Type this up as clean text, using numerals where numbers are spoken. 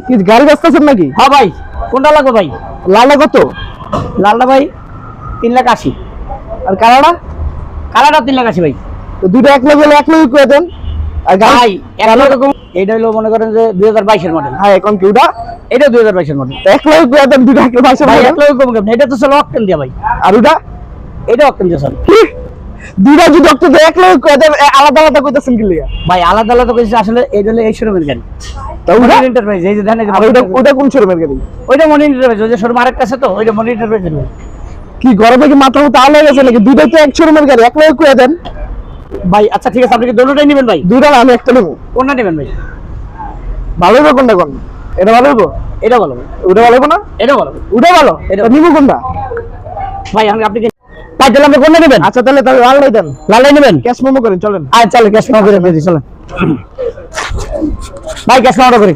কি গাড়ি বেচতেছেন নাকি? হ্যাঁ ভাই, কোনটা লাগবে ভাই? লালটা কত? লালটা ভাই 3,80,000। আর কালারটা? কালারটা 3,80,000 ভাই। তো দুটো 1 লাখ হলে 1 লাখ করে দেন। আর গাড়ি ভাই এরকম এইটা হলো মনে করেন যে 2022 এর মডেল। হ্যাঁ এখন কি ওটা? এটা 2022 এর মডেল 1 লাখ করে দেন, দুটো 1 লাখ ভাই। ভাই। 1 লাখ কম কেন? এটা তো চলো অকটেন দিয়া ভাই। আর ওটা? এটা অকটেন দিয়া চলে দুটো যদি ডক্টর 1 লাখ করে দেন, আলাদা আলাদা কইতাছেন কি লিগা? ভাই। আলাদা আলাদা কইছে আসলে এটা হলো এই শোরুমের গাড়ি। তো ওটা এন্টারপ্রাইজ এই যে দেখেন এই যে আর ওটা কোন শোরুমের গাড়ি? ওইটা মনি এন্টারপ্রাইজ, ওই যে শোরুম আরেকটা আছে তো, ওইটা মনি এন্টারপ্রাইজ। কি গরমে কি মাথা মতো আলো হয়ে গেছে নাকি? দুটো তো এক শোরুমের গাড়ি, 1 লাখ করে দেন ভাই আচ্ছা ঠিক আছে, আপনি কি দুটোটাই নেবেন ভাই? দুটো না, আমি একটা নেবো। কোনটা নেবেন ভাই? ভালো হবে কোনটা? কোন এটা ভালো হবে? এটা ভালো ভাই। ওটা ভালো হবে না? এটা ভালো ভাই। ওটা ভালো, এটা নিবো কোনটা? ভাই আপনি ভাই তাহলে আপনি কোনটা নেবেন? আচ্ছা তাহলে লালটাই দেন। লালাই নেবেন? ক্যাশ মেমো করেন, চলেন। আচ্ছা চলো ক্যাশ নাও করে দিই, চলেন ভাই ক্যাশ নাও করি।